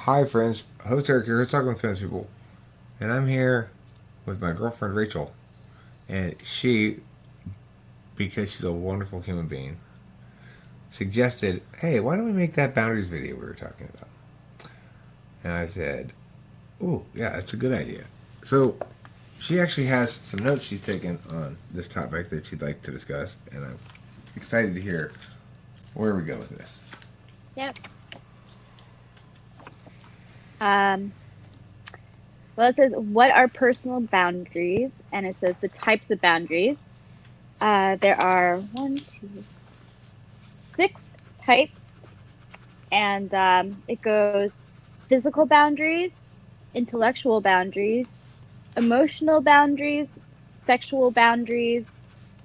Hi, friends. Host Eric here. Let's talk with famous people. And I'm here with my girlfriend Rachel. And she, because she's a wonderful human being, suggested, hey, why don't we make that boundaries video we were talking about? And I said, ooh, yeah, that's a good idea. So she actually has some notes she's taken on this topic that she'd like to discuss. And I'm excited to hear where we go with this. Yep. Um, well, it says, what are personal boundaries? And it says the types of boundaries. There are six types. And it goes physical boundaries, intellectual boundaries, emotional boundaries, sexual boundaries,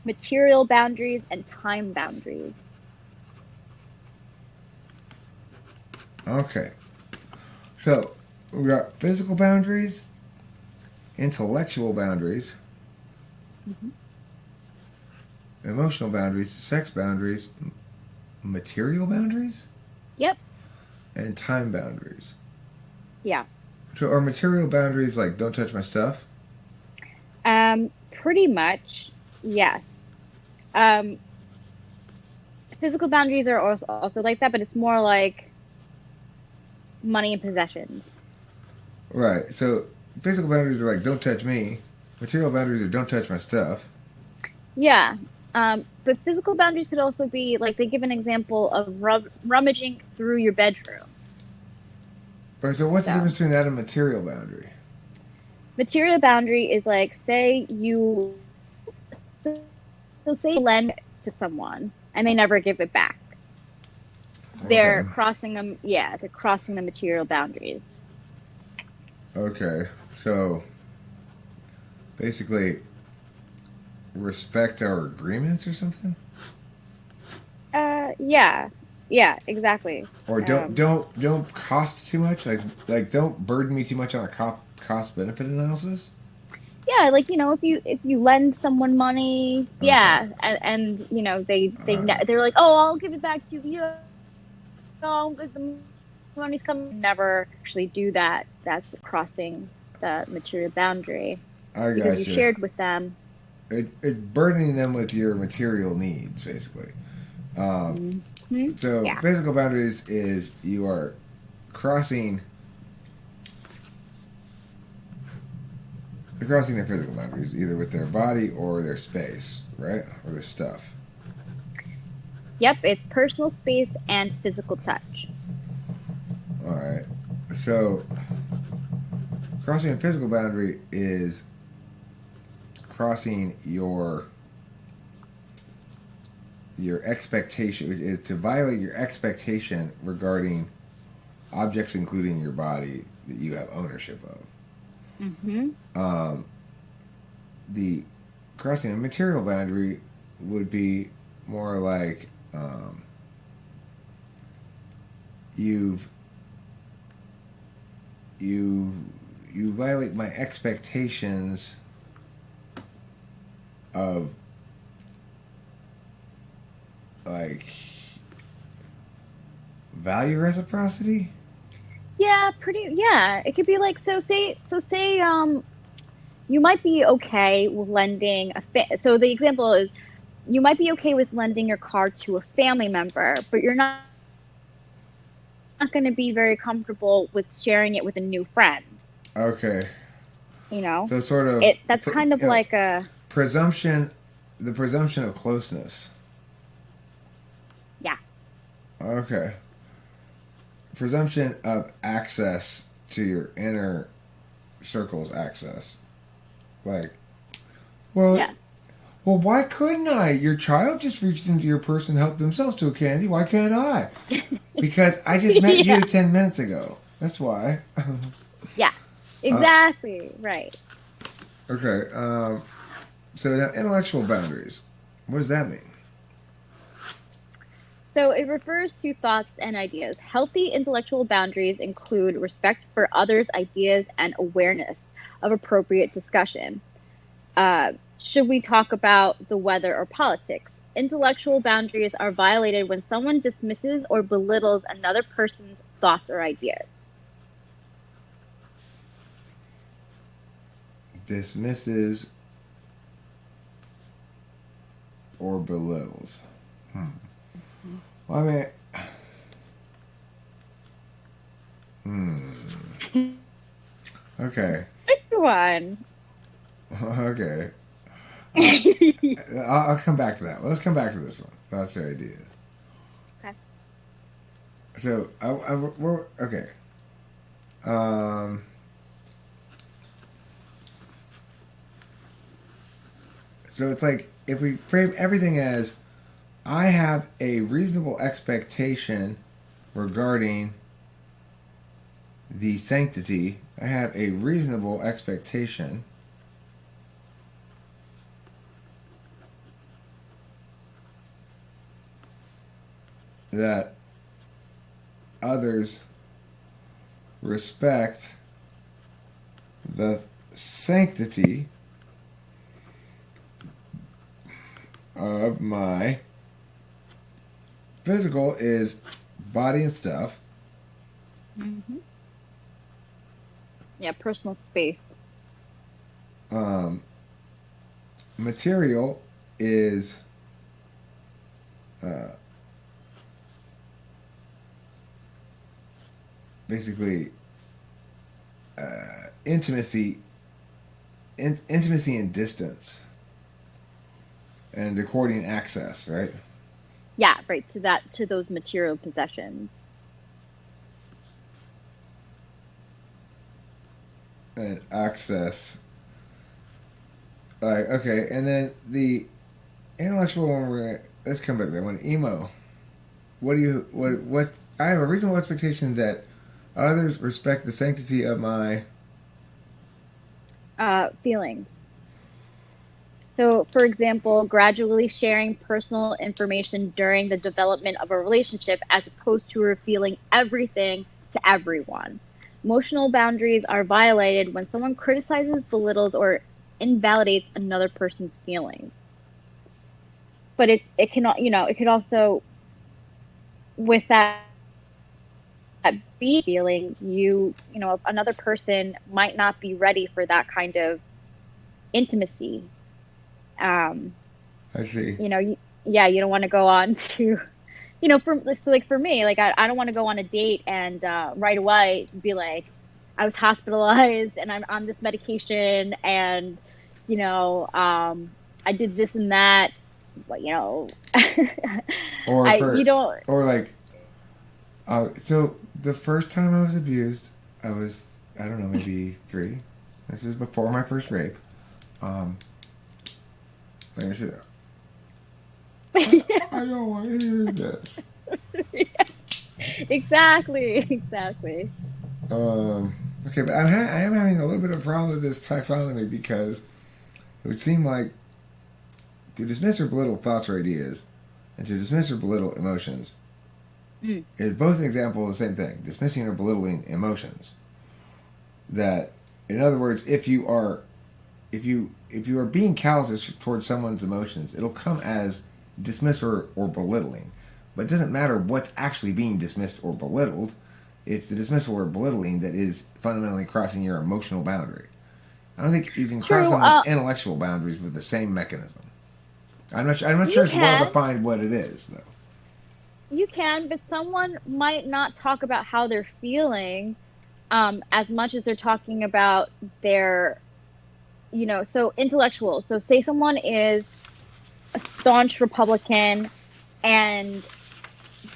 material boundaries, and time boundaries. Okay. So we got physical boundaries, intellectual boundaries, Hmm. emotional boundaries, sex boundaries, material boundaries, Yep. and time boundaries. Yes. So are material boundaries like don't touch my stuff? Pretty much, yes. Um, Physical boundaries are also like that, but it's more like money and possessions. Right. So physical boundaries are like don't touch me. Material boundaries are don't touch my stuff. Yeah. But physical boundaries could also be like they give an example of rummaging through your bedroom. Right, so what's the So, difference between that and material boundary? material boundary is like say you so, so say you lend to someone and they never give it back. They're Okay. crossing them, yeah, they're crossing the material boundaries. Okay. So basically respect our agreements or something? Yeah. Yeah, exactly. Or don't Um, don't don't cost too much? Like don't burden me too much on a cost benefit analysis? yeah, like if you lend someone money, Okay. yeah, and Alright. they're like, oh, I'll give it back to you, because the money's coming. Never actually do that. That's crossing the material boundary I because you got you. shared with them. It burdening them with your material needs, basically. Um, Hmm. so Yeah. physical boundaries is you are crossing crossing their physical boundaries, either with their body or their space, right? Or their stuff. Yep, it's personal space and physical touch. Alright. So crossing a physical boundary is crossing your expectation is to violate your expectation regarding objects including your body that you have ownership of. Hmm. Um, the crossing a material boundary would be more like you've you you violate my expectations of like value reciprocity. Yeah, pretty. Yeah, it could be like say you might be okay with lending so the example is you might be okay with lending your car to a family member, but you're not going to be very comfortable with sharing it with a new friend. Okay, You know, so sort of it that's kind of like a presumption, the presumption of closeness. yeah. Okay, presumption of access to your inner circle's access. Like, well, Yeah. well, why couldn't I? Your child just reached into your purse and helped themselves to a candy. Why can't I? Because I just met Yeah. you 10 minutes ago. That's why. Yeah. uh, Exactly. Right. okay. So now intellectual boundaries. What does that mean? So it refers to thoughts and ideas. Healthy intellectual boundaries include respect for others' ideas and awareness of appropriate discussion. Should we talk about the weather or politics? Intellectual boundaries are violated when someone dismisses or belittles another person's thoughts or ideas. dismisses or belittles. Well, I mean, okay. Pick one. Okay. I'll come back to that. Let's come back to this one. Thoughts or ideas. Okay. So, we're okay. So it's like if we frame everything as I have a reasonable expectation regarding the sanctity. I have a reasonable expectation that others respect the sanctity of my physical is body and stuff. Mm-hmm. Yeah, personal space. Material is basically intimacy and distance and according access, right? Yeah, right, to those material possessions. And access. Like, okay, and then the intellectual one, let's come back to that one. Emo. What I have a reasonable expectation that others respect the sanctity of my Feelings. So, for example, gradually sharing personal information during the development of a relationship as opposed to revealing everything to everyone. Emotional boundaries are violated when someone criticizes, belittles, or invalidates another person's feelings. But it can, it could also, with that be feeling, another person might not be ready for that kind of intimacy. I see. You don't want to go on to, for me, like I don't want to go on a date and right away be like, I was hospitalized and I'm on this medication and, I did this and that, but Or you don't. Or like, so the first time I was abused, I was, I don't know, maybe 3. This was before my first rape. Like I should. I don't want to hear this. Exactly. Okay, but I am having a little bit of a problem with this taxonomy because it would seem like to dismiss or belittle thoughts or ideas and to dismiss or belittle emotions is both an example of the same thing, dismissing or belittling emotions. That, in other words, if you are being callous towards someone's emotions, it'll come as dismiss or belittling. But it doesn't matter what's actually being dismissed or belittled. It's the dismissal or belittling that is fundamentally crossing your emotional boundary. I don't think you can cross someone's intellectual boundaries with the same mechanism. I'm not sure it's well defined what it is, though. You can, but someone might not talk about how they're feeling as much as they're talking about their, so intellectual. So say someone is a staunch Republican and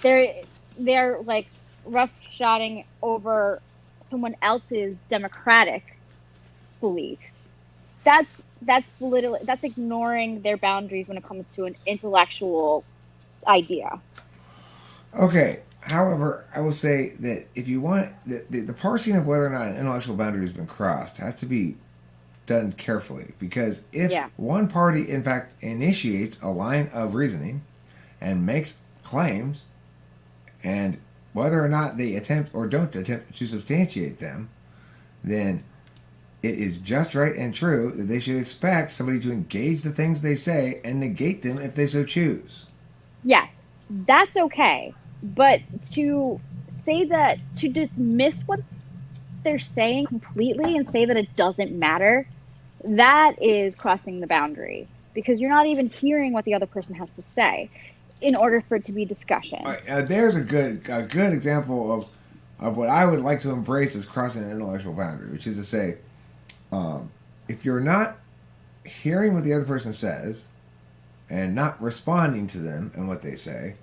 they're like roughshoding over someone else's democratic beliefs. That's belittling. That's ignoring their boundaries when it comes to an intellectual idea. Okay. However, I will say that if you want the parsing of whether or not an intellectual boundary has been crossed has to be done carefully, because if one party in fact initiates a line of reasoning and makes claims, and whether or not they attempt or don't attempt to substantiate them, then it is just right and true that they should expect somebody to engage the things they say and negate them if they so choose. Yes, that's okay. But to dismiss what they're saying completely and say that it doesn't matter, that is crossing the boundary because you're not even hearing what the other person has to say in order for it to be discussion. There's a good example of what I would like to embrace as crossing an intellectual boundary, which is to say, if you're not hearing what the other person says and not responding to them and what they say,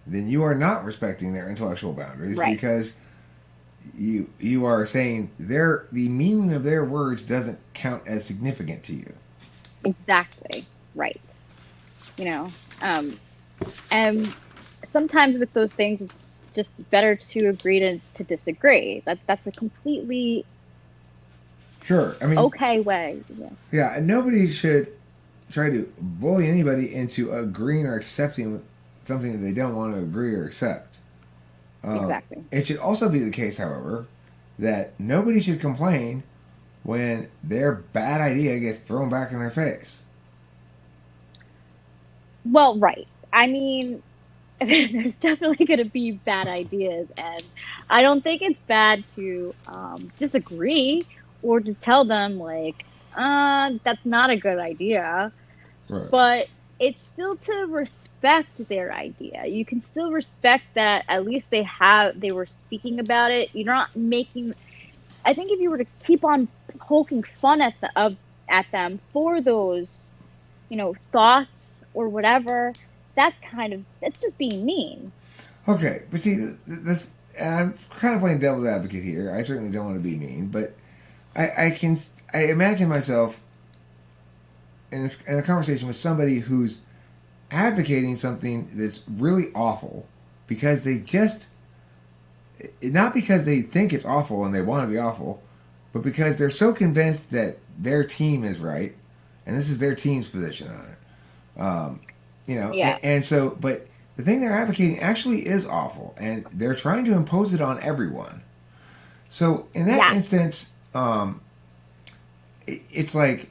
then you are not respecting their intellectual boundaries Right. because you are saying the meaning of their words doesn't count as significant to you. Exactly. Right. You know, and sometimes with those things, it's just better to agree to disagree. That's a completely Sure, I mean, okay way. Yeah. yeah, and nobody should try to bully anybody into agreeing or accepting something that they don't want to agree or accept. Exactly. It should also be the case, however, that nobody should complain when their bad idea gets thrown back in their face. Well, right. I mean, there's definitely going to be bad ideas, and I don't think it's bad to disagree or to tell them like, that's not a good idea. Right. But it's still to respect their idea. You can still respect that at least they were speaking about it. You're not making. I think if you were to keep on poking fun at them for those, thoughts or whatever, it's just being mean. Okay, but see, this, and I'm kind of playing devil's advocate here. I certainly don't want to be mean, but I imagine myself in a conversation with somebody who's advocating something that's really awful because they just, not because they think it's awful and they want to be awful, but because they're so convinced that their team is right and this is their team's position on it. Yeah. And so, but the thing they're advocating actually is awful and they're trying to impose it on everyone. So in that Yeah. instance, it's like,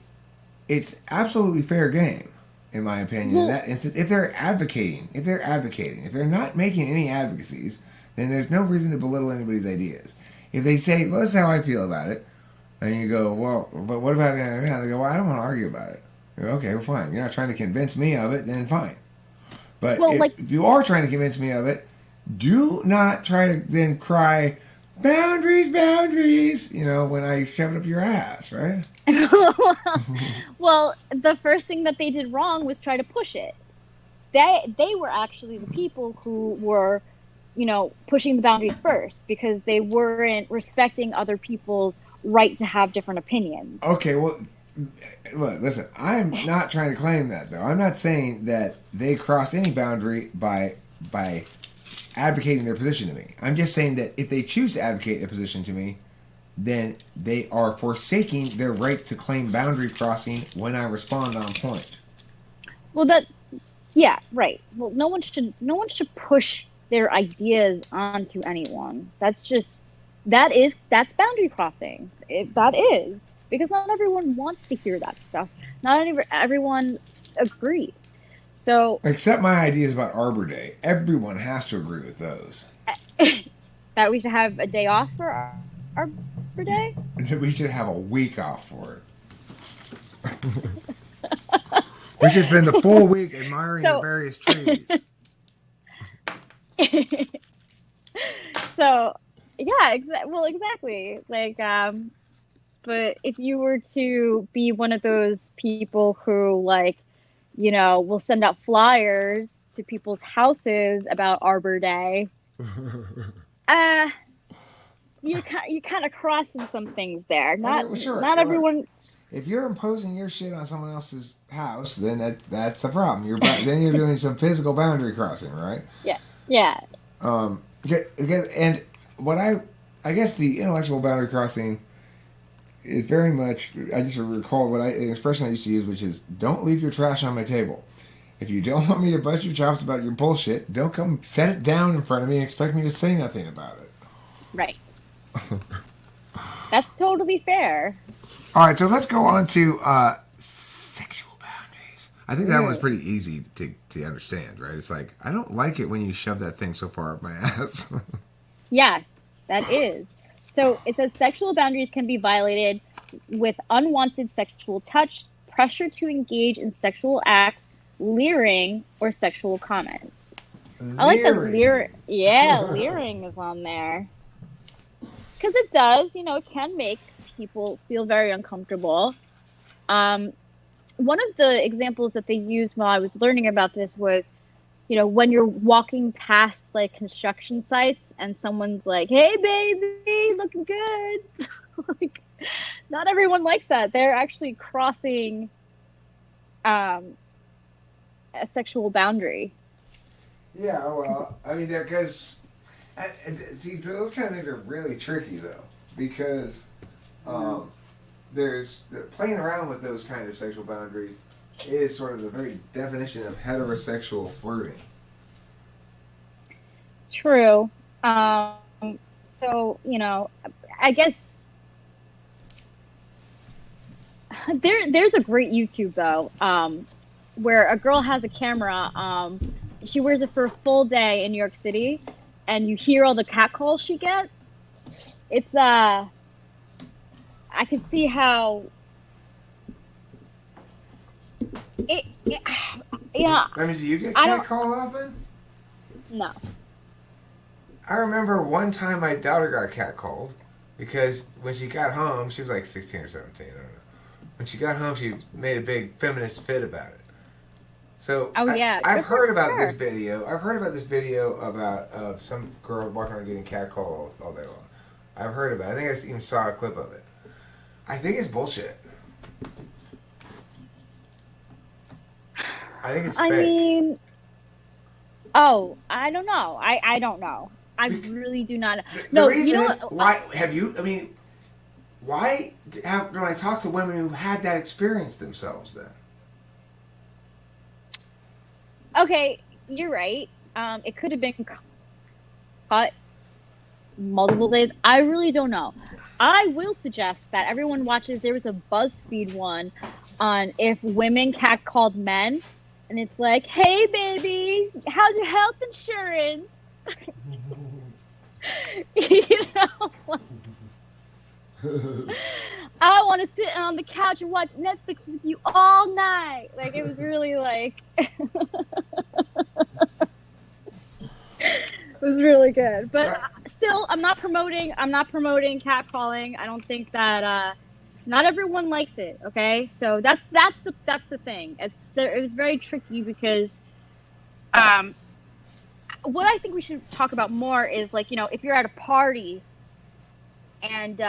it's absolutely fair game, in my opinion. In Well, that instance, if they're advocating, if they're not making any advocacies, then there's no reason to belittle anybody's ideas. If they say, well, this is how I feel about it, and you go, well, but what about, yeah, they go, well, I don't want to argue about it. You go, okay, well, fine. You're not trying to convince me of it, then fine. But well, like if you are trying to convince me of it, do not try to then cry, boundaries, boundaries, when I shove it up your ass, right? well, the first thing that they did wrong was try to push it. They were actually the people who were, pushing the boundaries first because they weren't respecting other people's right to have different opinions. Okay, well, look, listen, I'm not trying to claim that, though. I'm not saying that they crossed any boundary by advocating their position to me. I'm just saying that if they choose to advocate a position to me, then they are forsaking their right to claim boundary crossing when I respond on point. Well, yeah, right. Well, no one should push their ideas onto anyone. That's boundary crossing. That is because not everyone wants to hear that stuff. Not everyone agrees. So Except my ideas about Arbor Day. Everyone has to agree with those. that we should have a day off for our day. We should have a week off for it. We should spend the full week admiring the various trees. So yeah, well, exactly. Like, but if you were to be one of those people who, like, will send out flyers to people's houses about Arbor Day, you kind of crossing some things there. Sure. Not everyone. If you're imposing your shit on someone else's house, then that's a problem. Then you're doing some physical boundary crossing, right? Yeah. Yeah. And what I guess the intellectual boundary crossing is very much. I just recall an expression I used to use, which is, "Don't leave your trash on my table." If you don't want me to bust your chops about your bullshit, don't come set it down in front of me and expect me to say nothing about it. Right. That's totally fair. All right, so let's go on to sexual boundaries. I think that one's pretty easy to understand, right? It's like, I don't like it when you shove that thing so far up my ass. Yes, that is. So it says sexual boundaries can be violated with unwanted sexual touch, pressure to engage in sexual acts, leering, or sexual comments. I like that Leering. leering is on there. Because it does, it can make people feel very uncomfortable. Um, One of the examples that they used while I was learning about this was, when you're walking past like construction sites and someone's like, "Hey, baby, looking good." Like, not everyone likes that. They're actually crossing um, a sexual boundary. Yeah, well, I mean, because see, those kind of things are really tricky though, because um, there's playing around with those kind of sexual boundaries is sort of the very definition of heterosexual flirting. True. So, I guess there's a great YouTube though, where a girl has a camera. She wears it for a full day in New York City, and you hear all the catcalls she gets. It's I can see how it yeah, I mean, do you get I don't catcalled often? know. I remember one time my daughter got catcalled because when she got home, she was like 16 or 17, I don't know. When she got home, she made a big feminist fit about it. So Oh yeah, I've good for heard about this her. video. I've heard about this video about of some girl walking around getting catcalled all day long. I've heard about it. I think I even saw a clip of it. I think it's bullshit. I think it's I fake. mean, oh, I don't know. I don't know. I Bec- really do not. the No, reason is what? why have you? I mean, why don't I talk to women who had that experience themselves? Then Okay, you're right. It could have been cut multiple days. I really don't know. I will suggest that everyone watches. There was a BuzzFeed one on if women catcalled men, and it's like, "Hey, baby, how's your health insurance?" you know, I want to sit on the couch and watch Netflix with you all night. Like, it was really like, it was really good. But still, I'm not promoting catcalling. I don't think that not everyone likes it. Okay, so that's the thing. It was very tricky because um, what I think we should talk about more is, like, if you're at a party and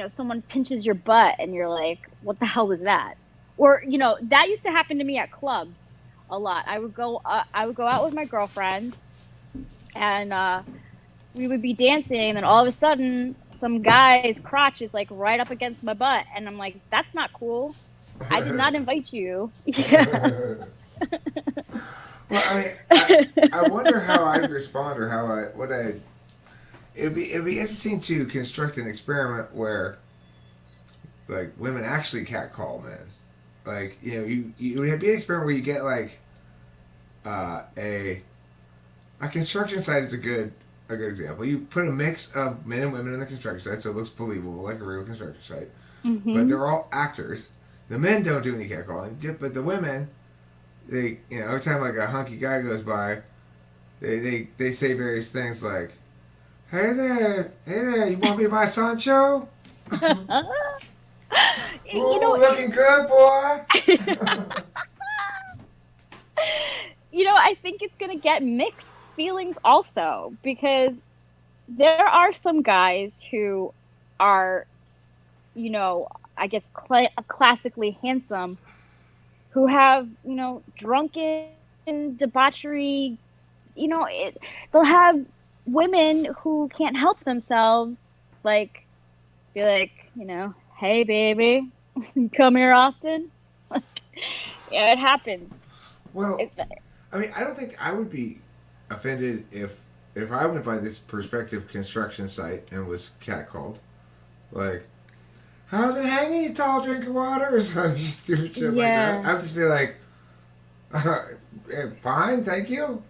someone pinches your butt and you're like, what the hell was that? Or that used to happen to me at clubs a lot. I would go out with my girlfriends, and we would be dancing, and then all of a sudden some guy's crotch is like right up against my butt, and I'm like, that's not cool. I did not invite you. Yeah. well, I mean, I wonder how I'd respond or how I what I. It'd be interesting to construct an experiment where like women actually catcall men. Like you would be an experiment where you get like a construction site is a good example. You put a mix of men and women in the construction site, so it looks believable, like a real construction site. But hmm they're all actors. The men don't do any catcalling, but the women, they every time like a hunky guy goes by, they say various things like, hey there, you want to be my Sancho? you Ooh, know looking good, boy. I think it's going to get mixed feelings also, because there are some guys who are, I guess classically handsome, who have, drunken debauchery, they'll have women who can't help themselves, like, be like, hey, baby, you come here often? Yeah, it happens. Well, It, I mean, I don't think I would be offended if I went by this prospective construction site and was catcalled. Like, how's it hanging, you tall drink of water? Or some stupid shit like that. yeah. I would just be like, fine, thank you.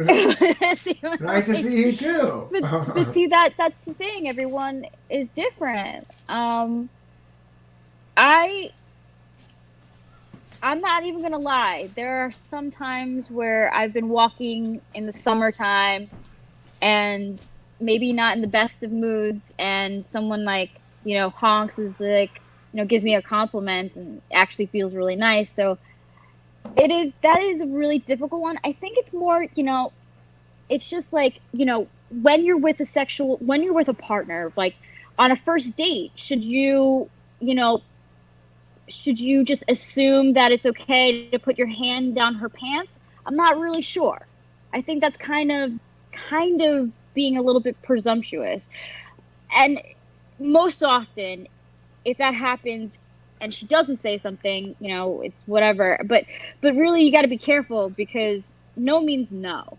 See what Nice to I see you too. but see, that's the thing. Everyone is different. I I'm not even gonna lie. There are some times where I've been walking in the summertime and maybe not in the best of moods, and someone like, honks is like, gives me a compliment and actually feels really nice. So that is a really difficult one. I think it's more, it's just like, when you're with a partner, like on a first date, you know, should you just assume that it's okay to put your hand down her pants? I'm not really sure. I think that's kind of being a little bit presumptuous. And most often, if that happens and she doesn't say something, it's whatever. But really you got to be careful, because no means no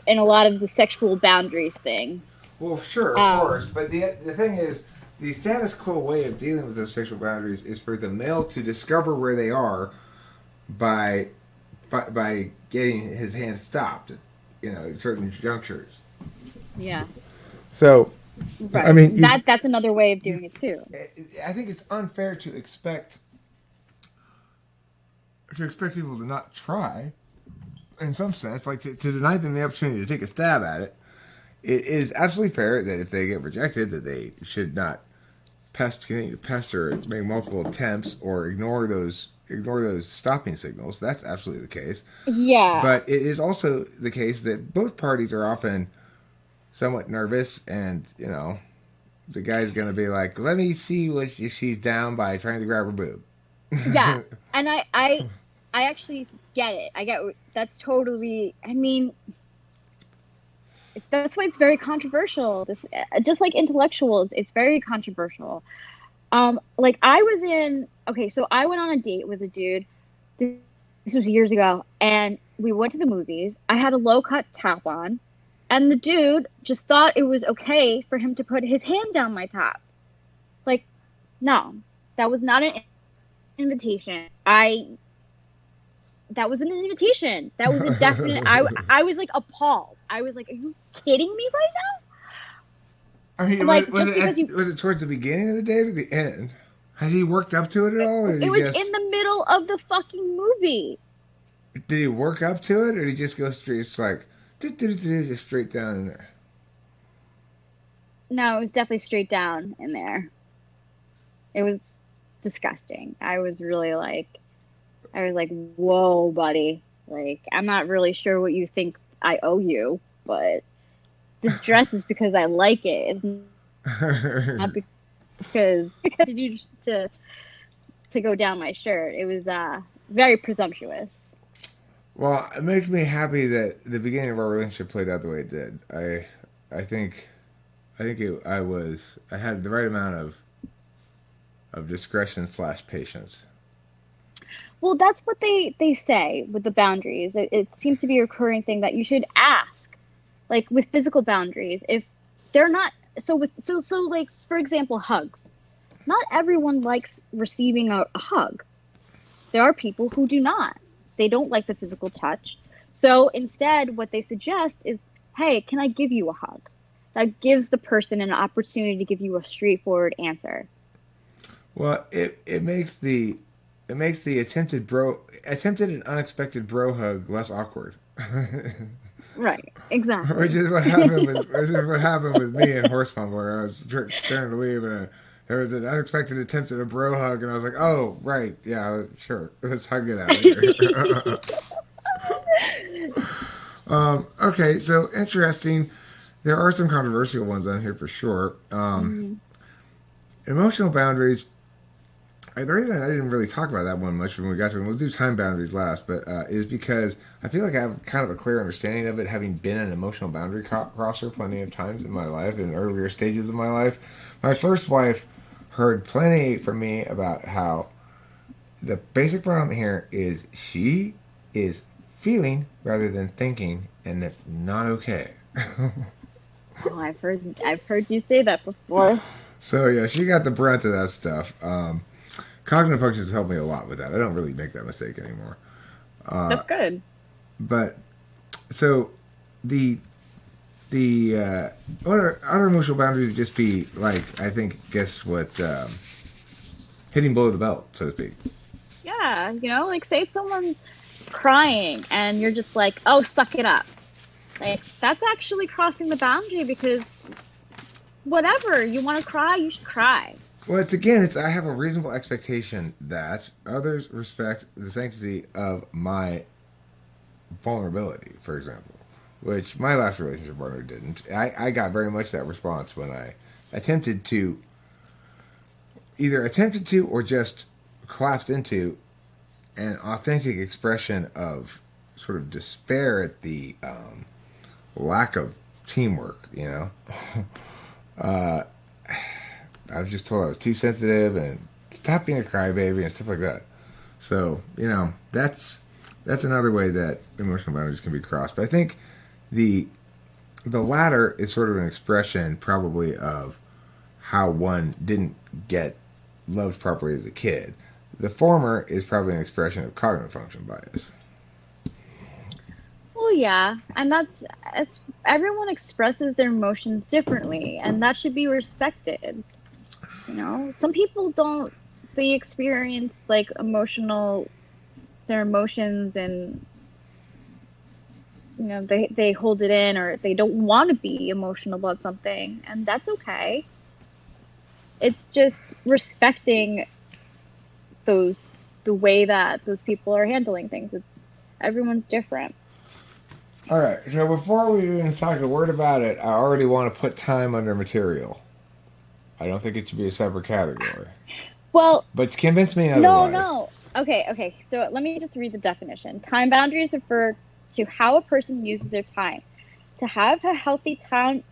in a lot of the sexual boundaries thing. Well, sure, of course, Um, but the thing is, the status quo way of dealing with those sexual boundaries is for the male to discover where they are by by getting his hand stopped, at certain junctures. yeah. So, I Right. mean, That's another way of you, doing it too. I think it's unfair to expect people to not try. In some sense, like to deny them the opportunity to take a stab at it. It is absolutely fair that if they get rejected, that they should not continue to pester, make multiple attempts, or ignore those stopping signals. That's absolutely the case. Yeah. But it is also the case that both parties are often somewhat nervous, and the guy's going to be like, "Let me see if she's down by trying to grab her boob." Yeah. And I actually get it. That's totally, I mean, that's why it's very controversial. This, just like intellectuals, it's very controversial. Like okay, so I went on a date with a dude. This was years ago, and we went to the movies. I had a low cut top on, and the dude just thought it was okay for him to put his hand down my top. Like, no, that was not an invitation. That was an invitation. That was a definite. I was like appalled. I was like, "Are you kidding me right now?" I mean, I'm was, like, was just it because you, was it towards the beginning of the date or the end? Had he worked up to it at all, or did it he was in just the middle of the fucking movie. did he work up to it, or did he just go straight, just like just straight down in there? No, it was definitely straight down in there. It was disgusting. I was like, whoa, buddy. Like, I'm not really sure what you think I owe you, but this dress is because I like it. It's not because you to go down my shirt. It was very presumptuous. Well, it makes me happy that the beginning of our relationship played out the way it did. I think, I had the right amount of discretion / patience. Well, that's what they say with the boundaries. It seems to be a recurring thing that you should ask, like with physical boundaries, if they're not so like, for example, hugs. Not everyone likes receiving a hug. There are people who do not. They don't like the physical touch. So instead, what they suggest is, hey, can I give you a hug? That gives the person an opportunity to give you a straightforward answer. Well, it makes the attempted and unexpected bro hug less awkward. Right, Which exactly. is what happened with me and Horse Fumbler. I was trying to leave, and there was an unexpected attempt at a bro hug, and I was like, "Oh, right, yeah, sure, let's hug it out of here." Okay, so interesting. There are some controversial ones on here for sure. Mhm. Emotional boundaries. The reason I didn't really talk about that one much when we got to it, we'll do time boundaries last, but is because I feel like I have kind of a clear understanding of it, having been an emotional boundary crosser plenty of times in my life, in earlier stages of my life. My first wife heard plenty from me about how the basic problem here is she is feeling rather than thinking, and that's not okay. Oh, I've heard you say that before. So yeah, she got the brunt of that stuff. Cognitive functions helped me a lot with that. I don't really make that mistake anymore. That's good. But so the other emotional boundaries would just be like, I think, guess what hitting below the belt, so to speak. Yeah, like say someone's crying and you're just like, oh, suck it up. Like, that's actually crossing the boundary because whatever, you want to cry, you should cry. Well, it's I have a reasonable expectation that others respect the sanctity of my vulnerability, for example, which my last relationship partner didn't. I got very much that response when I attempted to, either attempted to or just collapsed into an authentic expression of sort of despair at the lack of teamwork, I was just told I was too sensitive and stop being a crybaby and stuff like that. So, that's another way that emotional boundaries can be crossed. But I think the the latter is sort of an expression probably of how one didn't get loved properly as a kid. The former is probably an expression of cognitive function bias. Well, yeah, and everyone expresses their emotions differently, and that should be respected. Some people don't, they experience like their emotions, and they hold it in, or they don't want to be emotional about something, and that's okay. It's just respecting those the way that those people are handling things. Everyone's different. All right, so before we even talk a word about it, I already want to put time under material. I don't think it should be a separate category. Well, But convince me no, otherwise. no. Okay. So let me just read the definition. Time boundaries refer to how a person uses their time. To have a healthy time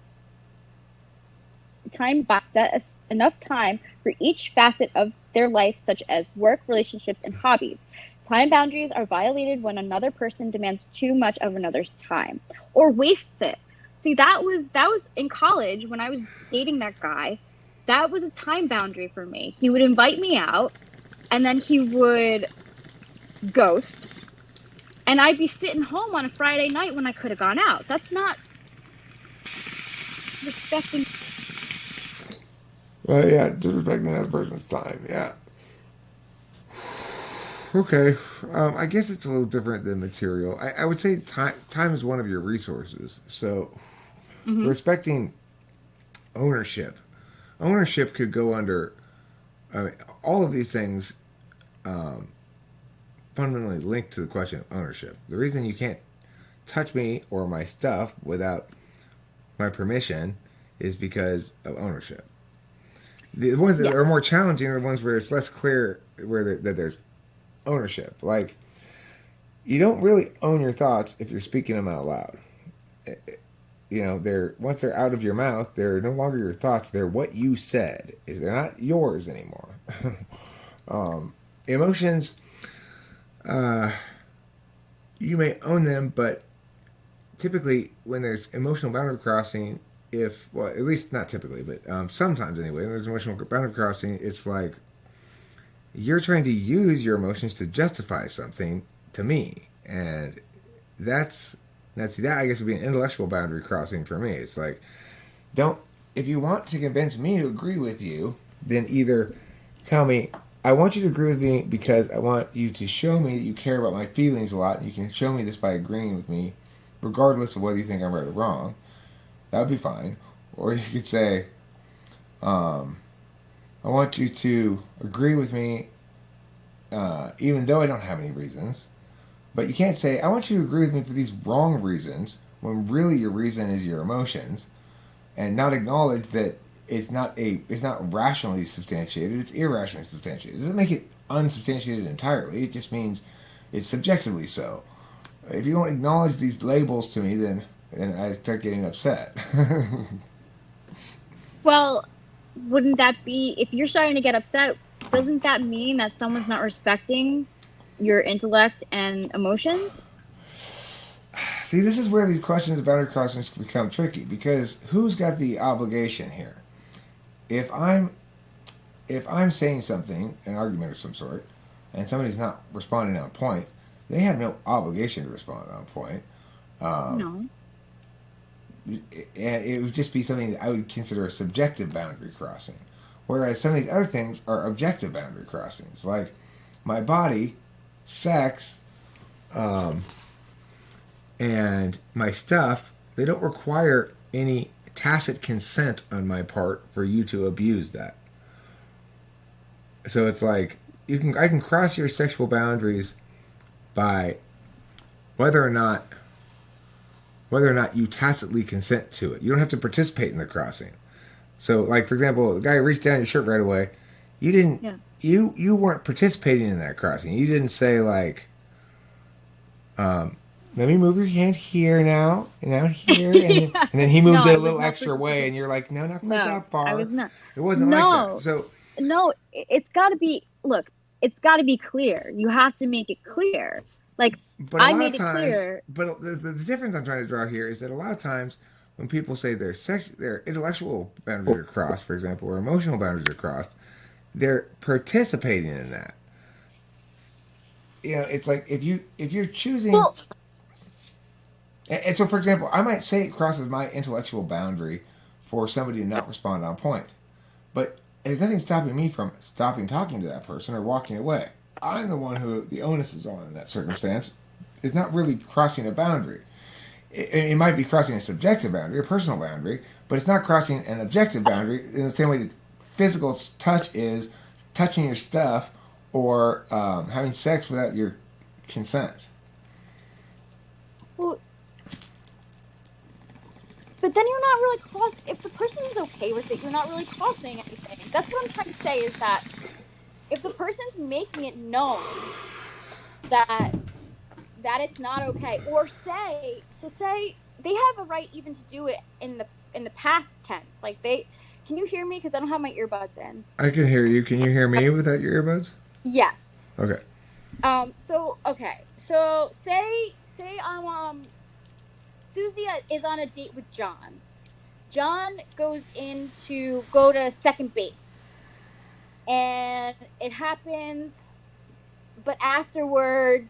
box, set enough time for each facet of their life, such as work, relationships, and hobbies. Time boundaries are violated when another person demands too much of another's time or wastes it. See, that was in college when I was dating that guy. That was a time boundary for me. He would invite me out, and then he would ghost, and I'd be sitting home on a Friday night when I could have gone out. That's not respecting. Well, yeah, disrespecting another person's time. Yeah. Okay. I guess it's a little different than material. I would say time is one of your resources. So Hmm. respecting ownership. Ownership could go under all of these things fundamentally linked to the question of ownership. The reason you can't touch me or my stuff without my permission is because of ownership. The ones that Yes. are more challenging are the ones where it's less clear that there's ownership. Like, you don't really own your thoughts if you're speaking them out loud. They're once they're out of your mouth, they're no longer your thoughts. They're what you said. They're not yours anymore. Emotions, you may own them, but typically when there's emotional boundary crossing, if well, at least not typically, but sometimes anyway, when there's emotional boundary crossing, it's like you're trying to use your emotions to justify something to me, and that's that I guess would be an intellectual boundary crossing for me. It's like, don't if you want to convince me to agree with you, then either tell me I want you to agree with me because I want you to show me that you care about my feelings a lot. And you can show me this by agreeing with me, regardless of whether you think I'm right or wrong. That would be fine. Or you could say, I want you to agree with me, even though I don't have any reasons. But you can't say, I want you to agree with me for these wrong reasons, when really your reason is your emotions, and not acknowledge that it's not rationally substantiated, it's irrationally substantiated. It doesn't make it unsubstantiated entirely, it just means it's subjectively so. If you don't acknowledge these labels to me, then I start getting upset. Well, wouldn't that be, if you're starting to get upset, doesn't that mean that someone's not respecting your intellect and emotions? See, this is where these questions of boundary crossings become tricky because who's got the obligation here? If I'm saying something, an argument of some sort, and somebody's not responding on point, they have no obligation to respond on point. No. It would just be something that I would consider a subjective boundary crossing, Whereas some of these other things are objective boundary crossings, like my body, sex, um, and my stuff. They don't require any tacit consent on my part for you to abuse that. So it's like I can cross your sexual boundaries by whether or not you tacitly consent to it. You don't have to participate in the crossing. So, like for example, the guy reached down your shirt right away. You didn't. Yeah. You weren't participating in that crossing. You didn't say like, "Let me move your hand here now and out here," and then he moved No, it I a was little not extra way, and you're like, "No, not quite No, that I far." was not. It wasn't like that. No, So, no, it's got to be. Look, it's got to be clear. You have to make it clear. Like but a I lot of made it times, clear. but the difference I'm trying to draw here is that a lot of times when people say their intellectual boundaries are crossed, for example, or emotional boundaries are crossed, they're participating in that. You know, it's like if you're choosing, Well, and so for example, I might say it crosses my intellectual boundary for somebody to not respond on point, but there's nothing stopping me from stopping talking to that person or walking away. I'm the one who the onus is on in that circumstance. It's not really crossing a boundary. It might be crossing a subjective boundary, a personal boundary, but it's not crossing an objective boundary in the same way that physical touch is touching your stuff or having sex without your consent. well, but then you're not really cross. If the person is okay with it, you're not really crossing anything. That's what I'm trying to say. Is that if the person's making it known that it's not okay, or say they have a right even to do it in the past tense. Like they, can you hear me? Because I don't have my earbuds in. I can hear you. Can you hear me without your earbuds? Yes. Okay. So okay. So say I'm Susie is on a date with John. John goes in to go to second base, and it happens, but afterward,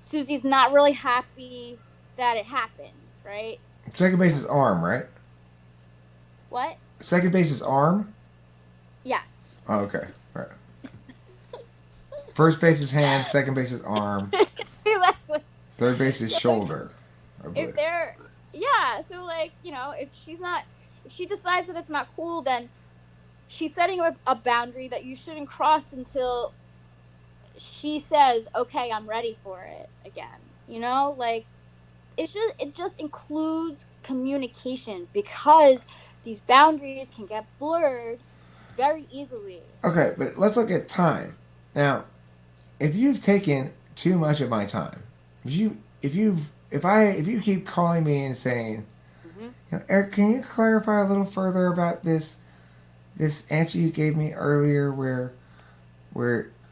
Susie's not really happy that it happened, right? Second base is arm, right? What? Second base is arm? Yes. Oh, okay. All right. First base is hand, second base is arm, Exactly. third base is So, shoulder. I if believe. they're, yeah, so like, if she decides that it's not cool, then she's setting a boundary that you shouldn't cross until she says, okay, I'm ready for it again. Like it just includes communication, because these boundaries can get blurred very easily. Okay, but let's look at time. Now, if you've taken too much of my time, if you keep calling me and saying, Mm-hmm. Eric, can you clarify a little further about this answer you gave me earlier where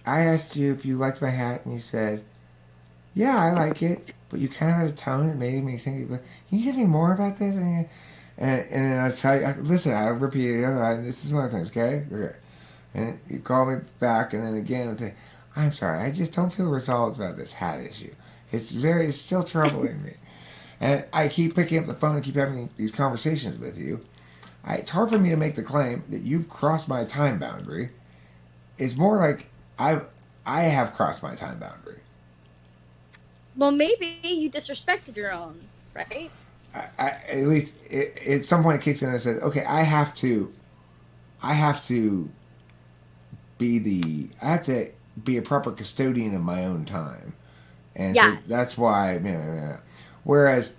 I asked you if you liked my hat and you said, yeah, I like it, but you kind of had a tone that made me think, can you give me more about this? And then I tell you, listen, I'll repeat it. This is one of the things, okay? Okay. And you call me back, and then again, and say, I'm sorry, I just don't feel resolved about this hat issue. It's still troubling me. And I keep picking up the phone and keep having these conversations with you. It's hard for me to make the claim that you've crossed my time boundary. It's more like I have crossed my time boundary. Well, maybe you disrespected your own, right? At least at some point it kicks in and says, okay, I have to be a proper custodian of my own time, and so Yes. that's why. Whereas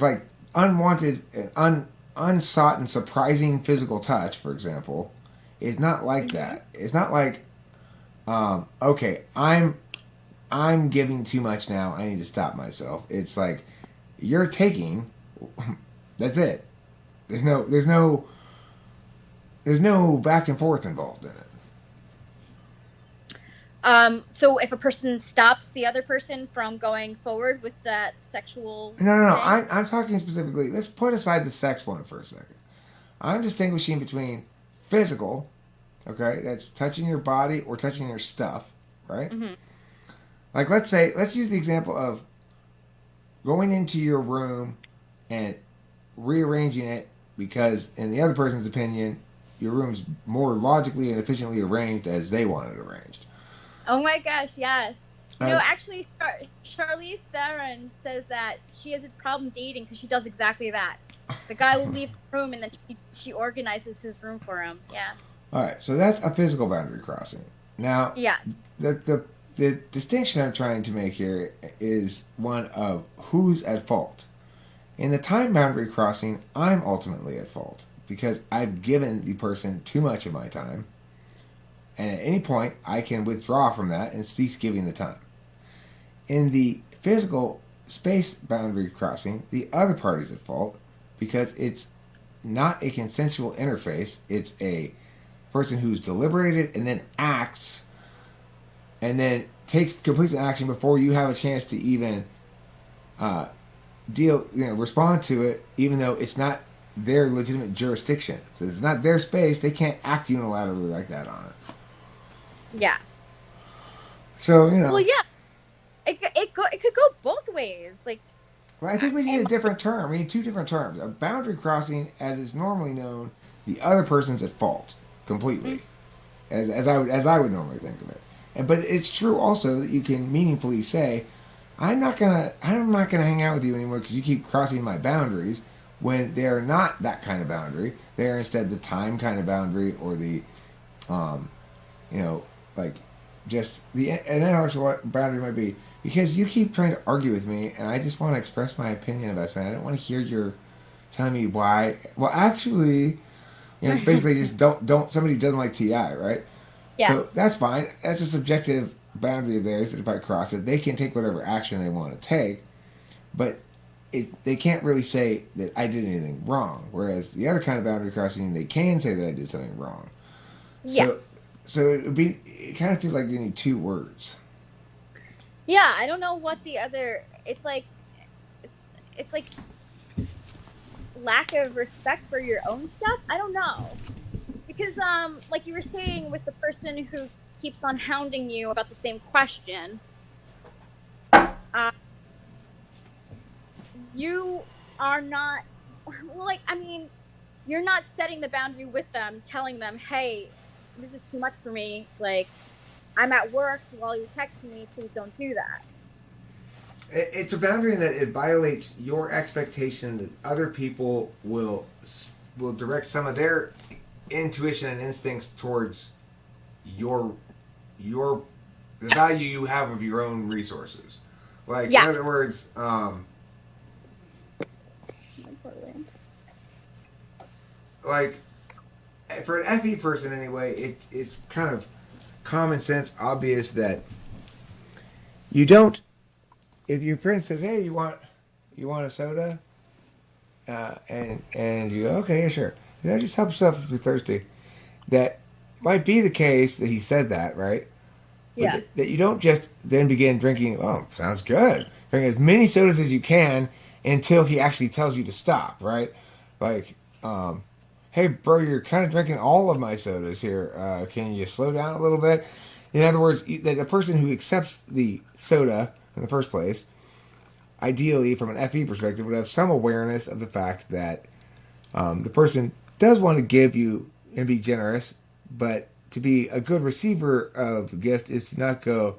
like unwanted and unsought and surprising physical touch, for example, is not like Mm-hmm. that. It's not like, okay, I'm giving too much now. I need to stop myself. It's like you're taking. That's it. There's no back and forth involved in it. So if a person stops the other person from going forward with that sexual No. thing, I'm talking specifically. Let's put aside the sex one for a second. I'm distinguishing between physical, okay, that's touching your body or touching your stuff, right? mm-hmm. Like let's use the example of going into your room and rearranging it because, in the other person's opinion, your rooms more logically and efficiently arranged as they want it arranged. Oh my gosh, yes. Uh, Actually, Charlize Theron says that she has a problem dating because she does exactly that. The guy will leave the room and then she organizes his room for him. Yeah. all right, so that's a physical boundary crossing. Now, Yes. the distinction I'm trying to make here is one of who's at fault. In the time boundary crossing, I'm ultimately at fault because I've given the person too much of my time, and at any point I can withdraw from that and cease giving the time. In the physical space boundary crossing, the other party's at fault because it's not a consensual interface. It's a person who's deliberated and then acts and then completes an action before you have a chance to even uh, respond to it, even though it's not their legitimate jurisdiction. So it's not their space. They can't act unilaterally like that on it. Yeah. So Well, yeah. It could go both ways. Like, well, I think we need a different term. We need two different terms. A boundary crossing, as it's normally known, the other person's at fault completely, as I would normally think of it. But it's true also that you can meaningfully say, I'm not gonna hang out with you anymore because you keep crossing my boundaries when they're not that kind of boundary. They're instead the time kind of boundary or the, like just the intellectual boundary might be because you keep trying to argue with me and I just want to express my opinion about something. I don't want to hear your telling me why. Well, actually, basically just don't. Somebody doesn't like Ti, right? yeah. So that's fine. That's a subjective boundary of theirs that if I cross it, they can take whatever action they want to take, but they can't really say that I did anything wrong. Whereas the other kind of boundary crossing, they can say that I did something wrong. Yes. So it kind of feels like you need two words. Yeah, I don't know what the other. It's like lack of respect for your own stuff. I don't know because like you were saying with the person who keeps on hounding you about the same question, you are not. Well, like I mean, you're not setting the boundary with them, telling them, "Hey, this is too much for me. Like, I'm at work while you're texting me. Please don't do that." It's a boundary in that it violates your expectation that other people will direct some of their intuition and instincts towards the value you have of your own resources. Like Yes. in other words, like for an FE person anyway, it's kind of common sense, obvious that you don't. If your friend says, "Hey, you want a soda?" And you go, "Okay, yeah, sure." Just help yourself if you're thirsty. That might be the case that he said that, right? Yeah. But that you don't just then begin drinking. Oh, sounds good. Drink as many sodas as you can until he actually tells you to stop, right? Like, hey, bro, you're kind of drinking all of my sodas here. Can you slow down a little bit? In other words, the person who accepts the soda in the first place, ideally from an FE perspective, would have some awareness of the fact that the person does want to give you and be generous, but to be a good receiver of a gift is to not go,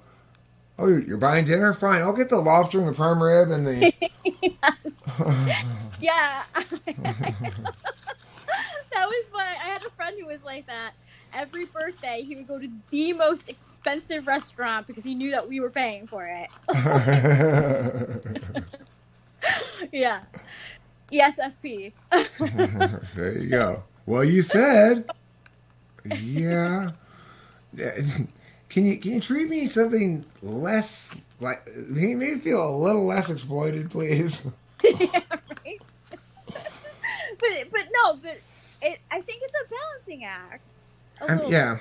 "Oh, you're buying dinner? Fine, I'll get the lobster and the prime rib and the." Yeah. That was why I had a friend who was like that. Every birthday, he would go to the most expensive restaurant because he knew that we were paying for it. Yeah. ESFP. There you go. Well, you said, yeah. Can you treat me something less like? Can you make me feel a little less exploited, please? Yeah, right. But I think it's a balancing act. Yeah.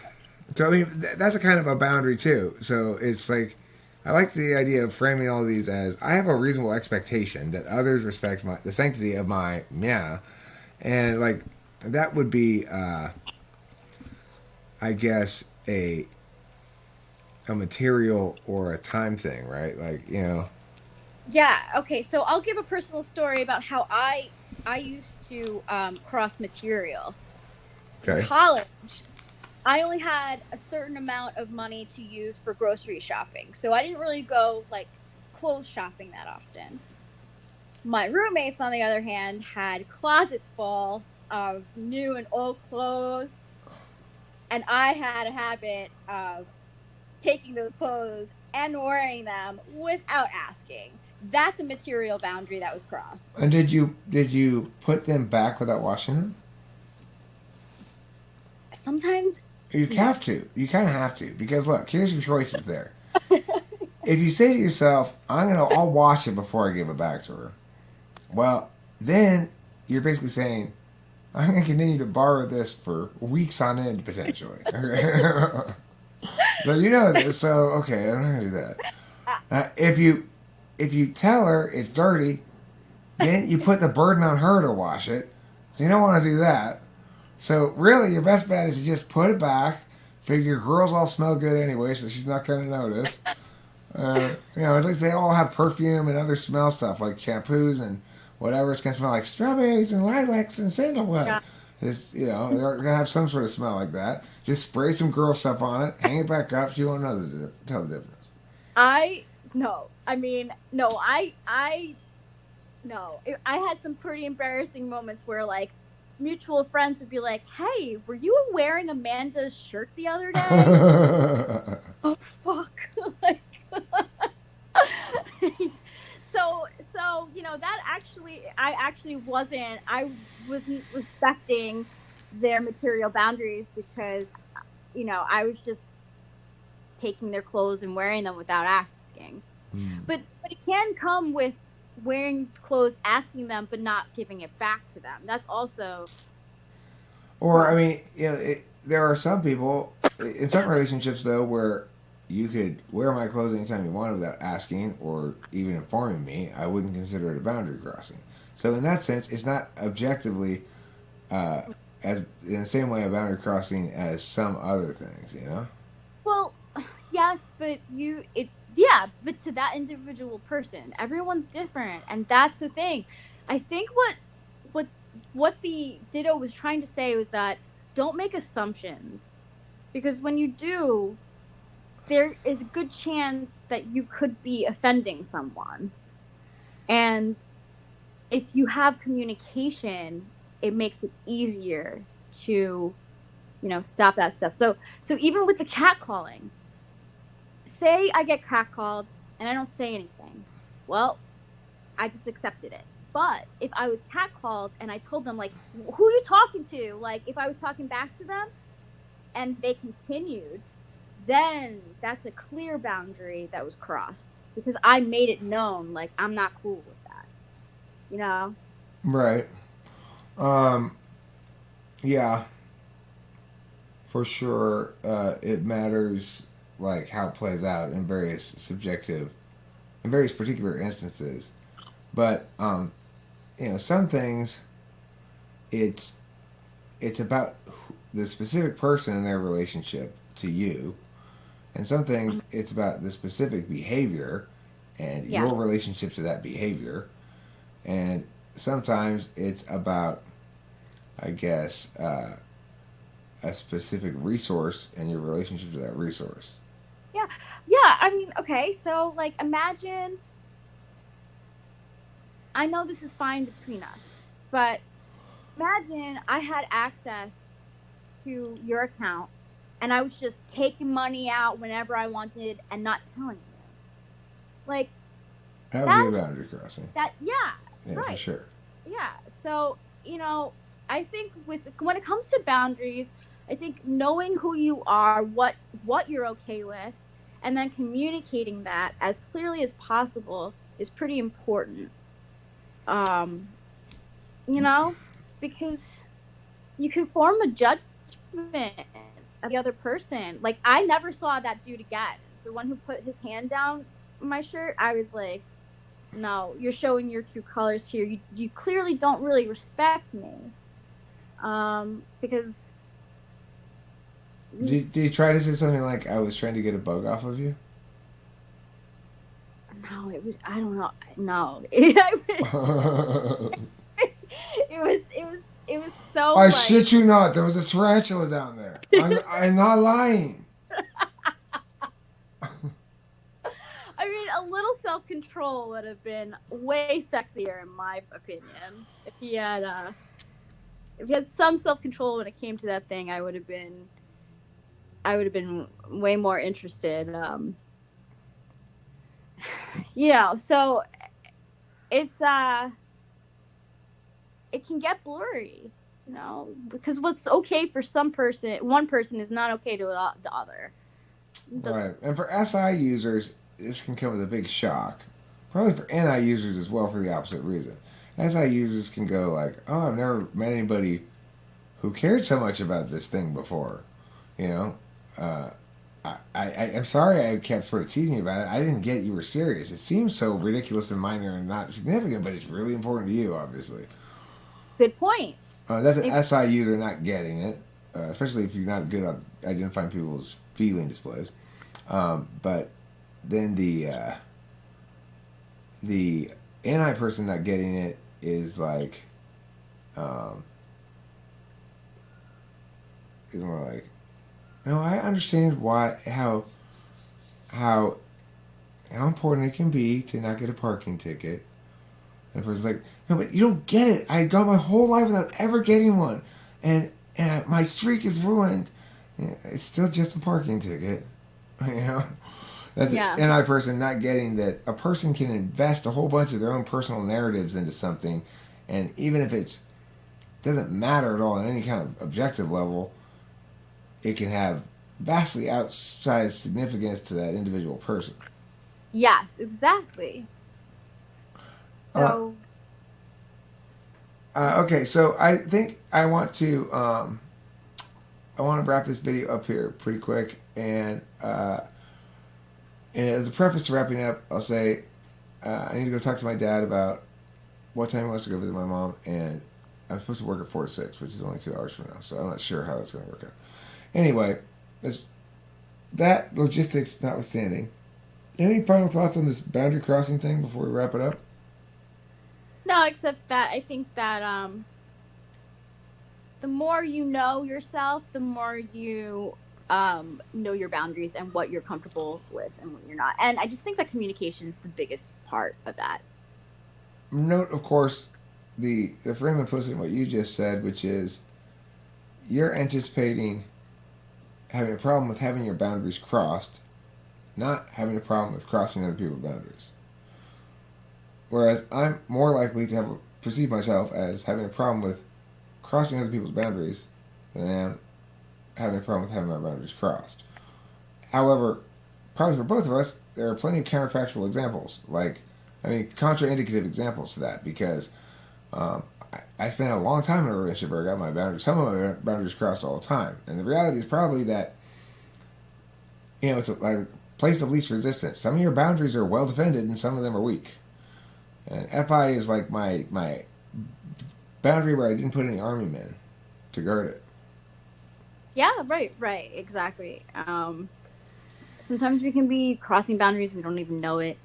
So I mean, that's a kind of a boundary too. So it's like, I like the idea of framing all of these as I have a reasonable expectation that others respect the sanctity of my and like that would be, I guess a material or a time thing, right? Like Yeah. Okay. So I'll give a personal story about how I used to cross material. In Okay. college, I only had a certain amount of money to use for grocery shopping. So I didn't really go like clothes shopping that often. My roommates, on the other hand, had closets full of new and old clothes. And I had a habit of taking those clothes and wearing them without asking. That's a material boundary that was crossed. And did you put them back without washing them? Sometimes, You no. have to. You kind of have to because look, here's your choices there. If you say to yourself, I'll wash it before I give it back to her. Well, then you're basically saying, I'm gonna continue to borrow this for weeks on end potentially. Okay. So you know this, so okay, I'm not gonna do that. If you tell her it's dirty, then you put the burden on her to wash it. So you don't want to do that. So really, your best bet is to just put it back. Figure girls all smell good anyway, so she's not gonna notice. At least they all have perfume and other smell stuff like shampoos and whatever. It's gonna smell like strawberries and lilacs and sandalwood. Yeah. They're gonna have some sort of smell like that. Just spray some girl stuff on it, hang it back up. She won't know tell the difference. I no. I mean, no. I no. I had some pretty embarrassing moments where like mutual friends would be like, "Hey, were you wearing Amanda's shirt the other day?" Oh fuck! Like, so that actually, I wasn't respecting their material boundaries because I was just taking their clothes and wearing them without asking. But it can come with wearing clothes, asking them, but not giving it back to them. That's also Or I mean, there are some people in some relationships though where you could wear my clothes anytime you want without asking or even informing me. I wouldn't consider it a boundary crossing. So in that sense, it's not objectively as in the same way a boundary crossing as some other things. well, yes, but yeah, but to that individual person, everyone's different, and that's the thing. I think what the Ditto was trying to say was that don't make assumptions, because when you do, there is a good chance that you could be offending someone. And if you have communication, it makes it easier to, stop that stuff. So even with the catcalling, say I get catcalled and I don't say anything. Well, I just accepted it. But if I was catcalled and I told them, like, who are you talking to? Like, if I was talking back to them and they continued, then that's a clear boundary that was crossed because I made it known, like, I'm not cool with that. Right. Yeah. For sure, it matters like how it plays out in various particular instances. But some things it's about the specific person and their relationship to you, and some things it's about the specific behavior and Yeah. your relationship to that behavior, and sometimes it's about, I guess, a specific resource and your relationship to that resource. Yeah. Yeah. I mean, okay. So, like, imagine, I know this is fine between us, but imagine I had access to your account and I was just taking money out whenever I wanted and not telling you. Like, That would be a boundary crossing. yeah, Yeah, right. for sure. Yeah. So, I think when it comes to boundaries, I think knowing who you are, what you're okay with, and then communicating that as clearly as possible is pretty important. Um, because you can form a judgment of the other person. Like, I never saw that dude again. The one who put his hand down my shirt, I was like, no, you're showing your true colors here. You clearly don't really respect me. Because Did you try to say something like, I was trying to get a bug off of you? no, I don't know. No. It was it was so I like shit you not. There was a tarantula down there. I'm not lying. I mean, a little self control would have been way sexier, in my opinion. If he had some self control when it came to that thing, I would have been way more interested. So it's it can get blurry, because what's okay for one person is not okay to the other. Right. And for SI users, this can come with a big shock. Probably for NI users as well for the opposite reason. SI users can go like, oh, I've never met anybody who cared so much about this thing before. You know? I'm sorry I kept sort of teasing you about it. I didn't get you were serious. It seems so ridiculous and minor and not significant, but it's really important to you, obviously. Good point. That's an SI user not getting it, especially if you're not good at identifying people's feeling displays. But then the NI person not getting it is like, is more like, no, I understand how important it can be to not get a parking ticket. And the person's like, no, but you don't get it. I got my whole life without ever getting one, and my streak is ruined. Yeah, it's still just a parking ticket, you know. That's Yeah. an NI person not getting that a person can invest a whole bunch of their own personal narratives into something, and even if it doesn't matter at all on any kind of objective level, it can have vastly outsized significance to that individual person. Yes, exactly. So Okay, so I think I want to wrap this video up here pretty quick, and as a preface to wrapping up, I'll say I need to go talk to my dad about what time he wants to go visit my mom, and I'm supposed to work at 4 to 6, which is only 2 hours from now, so I'm not sure how that's going to work out. Anyway, that logistics notwithstanding, any final thoughts on this boundary crossing thing before we wrap it up? no, except that I think that the more you know yourself, the more you know your boundaries and what you're comfortable with and what you're not. And I just think that communication is the biggest part of that. Note, of course, the frame implicit in what you just said, which is you're anticipating having a problem with having your boundaries crossed, not having a problem with crossing other people's boundaries. Whereas I'm more likely to perceive myself as having a problem with crossing other people's boundaries than I am having a problem with having my boundaries crossed. However, probably for both of us, there are plenty of counterfactual examples, contraindicative examples to that, because I spent a long time in a relationship where I got my boundaries, some of my boundaries crossed all the time. And the reality is probably that, it's like a place of least resistance. Some of your boundaries are well defended and some of them are weak. And FI is like my boundary where I didn't put any army men to guard it. Yeah, right, exactly. Sometimes we can be crossing boundaries, we don't even know it.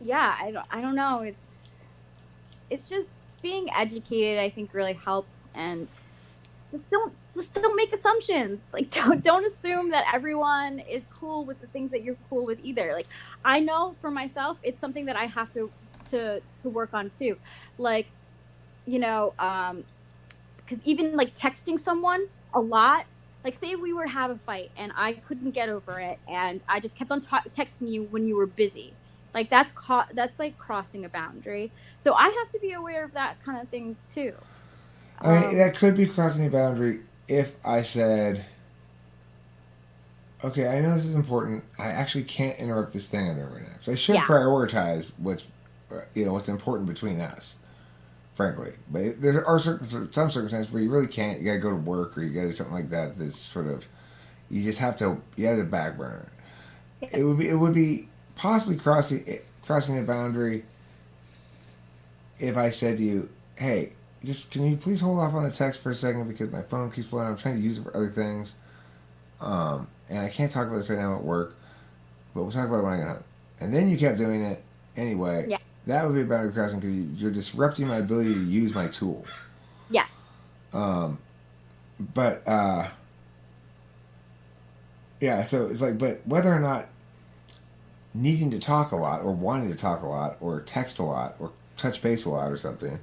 Yeah, I don't know. It's just being educated, I think, really helps, and just don't make assumptions. Like, don't assume that everyone is cool with the things that you're cool with either. Like, I know for myself, it's something that I have to work on too. Like, because even like texting someone a lot, like say we were to have a fight and I couldn't get over it and I just kept on texting you when you were busy, like that's like crossing a boundary. So I have to be aware of that kind of thing too. I mean, that could be crossing a boundary if I said, okay, I know this is important. I actually can't interrupt this thing I'm doing right now. So I should prioritize what's important between us, frankly. But there are some circumstances where you really can't. You got to go to work or you got to do something like that. That's sort of, you have to back burner. Yeah. It would be possibly crossing a boundary if I said to you, hey, can you please hold off on the text for a second because my phone keeps blowing. I'm trying to use it for other things. And I can't talk about this right now at work, but we'll talk about it when I get home. And then you kept doing it anyway. Yeah. that would be a boundary crossing because you're disrupting my ability to use my tool. Yes. But yeah, so it's like, but whether or not needing to talk a lot or wanting to talk a lot or text a lot or touch base a lot or something,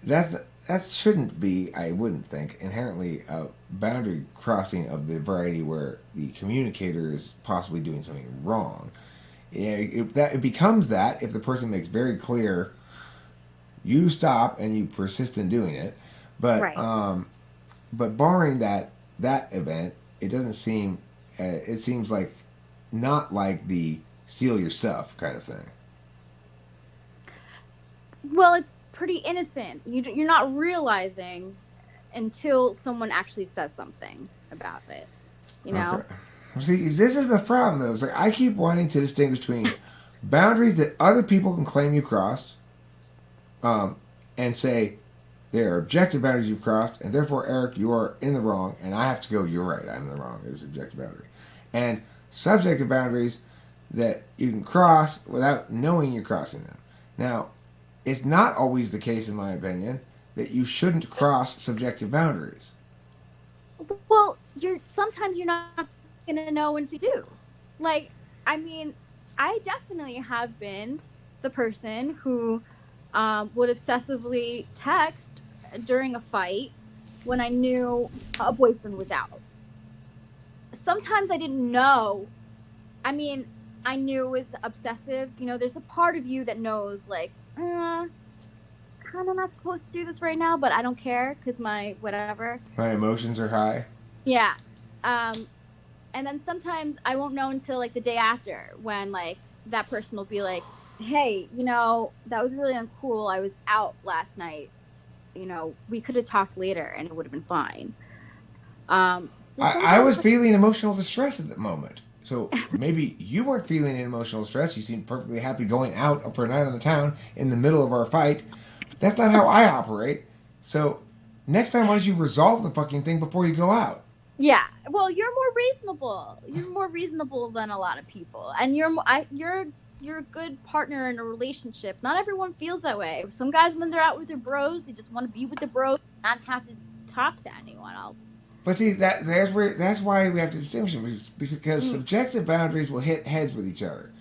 that shouldn't be, I wouldn't think, inherently a boundary crossing of the variety where the communicator is possibly doing something wrong. It becomes that if the person makes very clear, you stop and you persist in doing it. But Right. but barring that event, it doesn't seem. It seems like not like the steal your stuff kind of thing. Well, it's pretty innocent. You're not realizing until someone actually says something about it. You know? Okay. See, this is the problem though. It's like I keep wanting to distinguish between boundaries that other people can claim you crossed, and say they are objective boundaries you've crossed, and therefore, Eric, you are in the wrong, and I have to go, you're right, I'm in the wrong. It was objective boundary. And subjective boundaries that you can cross without knowing you're crossing them. Now, it's not always the case, in my opinion, that you shouldn't cross subjective boundaries. Well, sometimes you're not gonna know when to do. Like, I mean, I definitely have been the person who would obsessively text during a fight when I knew a boyfriend was out. Sometimes I didn't know. I mean, I knew it was obsessive. You know, there's a part of you that knows, like, kind of not supposed to do this right now, but I don't care because my whatever. My emotions are high. Yeah. And then sometimes I won't know until like the day after when like that person will be like, hey, you know, that was really uncool. I was out last night. You know, we could have talked later and it would have been fine. I was feeling emotional distress at that moment. So maybe you weren't feeling emotional stress. You seemed perfectly happy going out for a night on the town in the middle of our fight. That's not how I operate. So next time, why don't you resolve the fucking thing before you go out? Yeah. Well, you're more reasonable. You're more reasonable than a lot of people, and you're a good partner in a relationship. Not everyone feels that way. Some guys, when they're out with their bros, they just want to be with the bros, not have to talk to anyone else. But see, that's why we have to distinguish them, because subjective boundaries will hit heads with each other.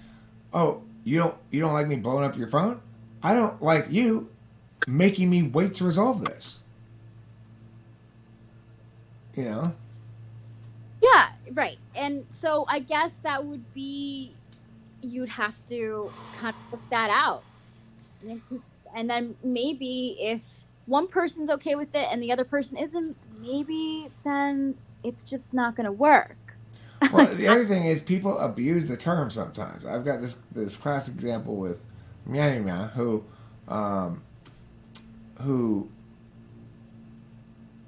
Oh, you don't like me blowing up your phone? I don't like you making me wait to resolve this. You know? Yeah, right. And so I guess that would be, you'd have to kind of work that out. And then maybe if one person's okay with it and the other person isn't, maybe then it's just not going to work. Well, the other thing is people abuse the term sometimes. I've got this classic example with Myanmar who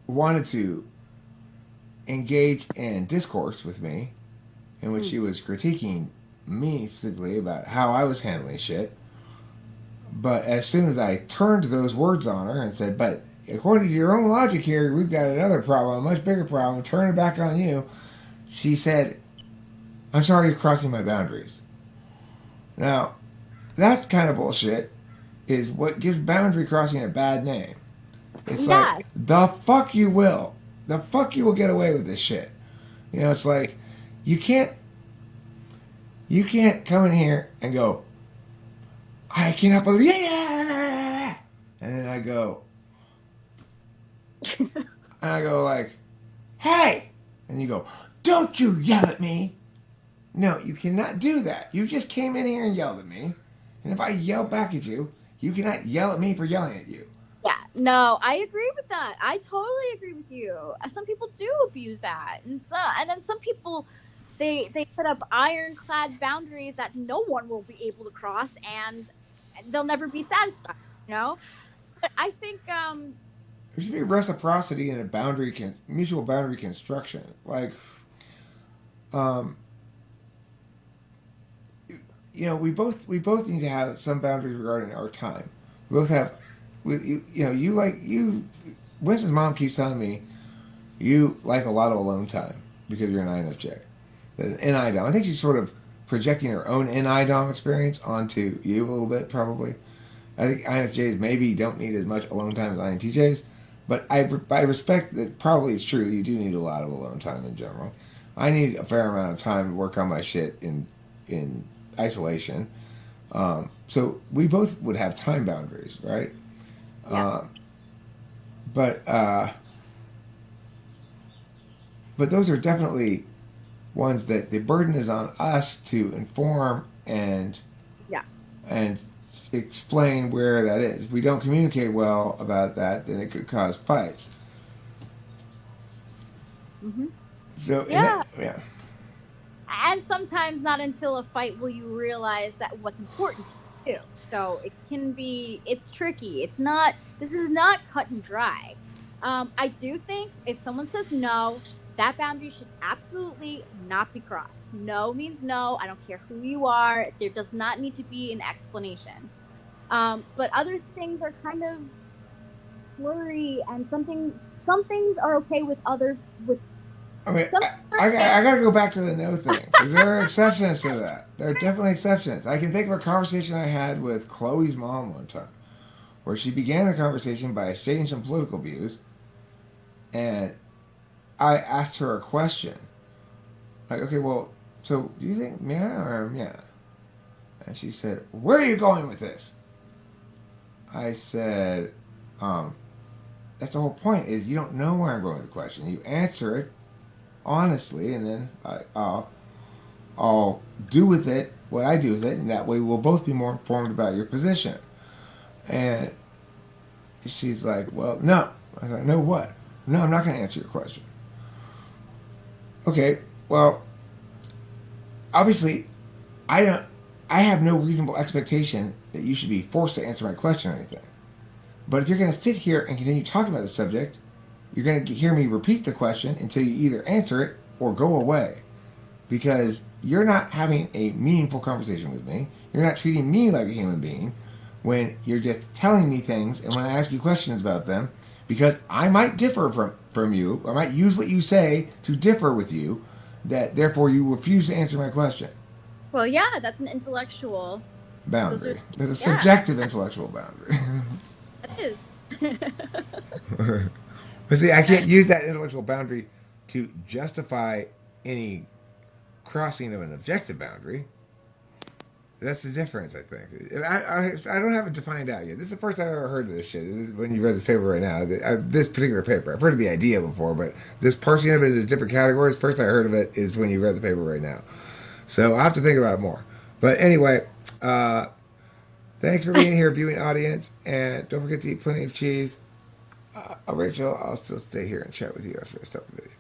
wanted to engage in discourse with me in which she was critiquing me specifically about how I was handling shit. But as soon as I turned those words on her and said, but according to your own logic here, we've got another problem, a much bigger problem, turn it back on you, she said, I'm sorry you're crossing my boundaries. Now, that's kind of bullshit, is what gives boundary crossing a bad name. It's like, the fuck you will. The fuck you will get away with this shit. You know, it's like, you can't come in here and go, I cannot believe it. And then I go like, hey. And you go, don't you yell at me. No, you cannot do that. You just came in here and yelled at me. And if I yell back at you, you cannot yell at me for yelling at you. Yeah, no, I agree with that. I totally agree with you. Some people do abuse that. And then some people, they put up ironclad boundaries that no one will be able to cross, and they'll never be satisfied, you know? But I think there should be reciprocity in a mutual boundary construction. Like, you know, we both need to have some boundaries regarding our time. We both have, Winston's mom keeps telling me you like a lot of alone time because you're an INFJ. And I don't. I think she's sort of projecting her own NI-DOM experience onto you a little bit, probably. I think INFJs maybe don't need as much alone time as INTJs, but I respect that probably it's true. You do need a lot of alone time in general. I need a fair amount of time to work on my shit in isolation. So we both would have time boundaries, right? Yeah. But those are definitely ones that the burden is on us to inform and Yes. explain where that is. If we don't communicate well about that, then it could cause fights. Mm-hmm. So Yeah. yeah. And sometimes not until a fight will you realize that what's important to you. So it can be, it's tricky. This is not cut and dry. I do think if someone says no, that boundary should absolutely not be crossed. No means no. I don't care who you are. There does not need to be an explanation. But other things are kind of blurry, and some things are okay with I mean, some. I gotta go back to the no thing, because there are exceptions to that. There are definitely exceptions. I can think of a conversation I had with Chloe's mom one time, where she began the conversation by stating some political views, and I asked her a question. Like, okay, well, so do you think yeah or yeah? And she said, where are you going with this? I said, that's the whole point, is you don't know where I'm going with the question. You answer it honestly, and then I'll do with it what I do with it, and that way we'll both be more informed about your position. And she's like, well, no. I was like, no what? No, I'm not going to answer your question. Okay, well, obviously, I have no reasonable expectation that you should be forced to answer my question or anything. But if you're going to sit here and continue talking about the subject, you're going to hear me repeat the question until you either answer it or go away. Because you're not having a meaningful conversation with me. You're not treating me like a human being when you're just telling me things, and when I ask you questions about them, because I might differ from you, I might use what you say to differ with you, that therefore you refuse to answer my question. Well, yeah, that's an intellectual Boundary. There's a yeah. subjective intellectual boundary. It is. But see, I can't use that intellectual boundary to justify any crossing of an objective boundary. That's the difference, I think. I don't have it defined out yet. This is the first time I've ever heard of this shit. When you read this paper right now, this particular paper, I've heard of the idea before, but this parsing of it into different categories, first I heard of it is when you read the paper right now. So I'll have to think about it more. But anyway, thanks for being here, viewing audience, and don't forget to eat plenty of cheese. Rachel, I'll still stay here and chat with you after I stop the video.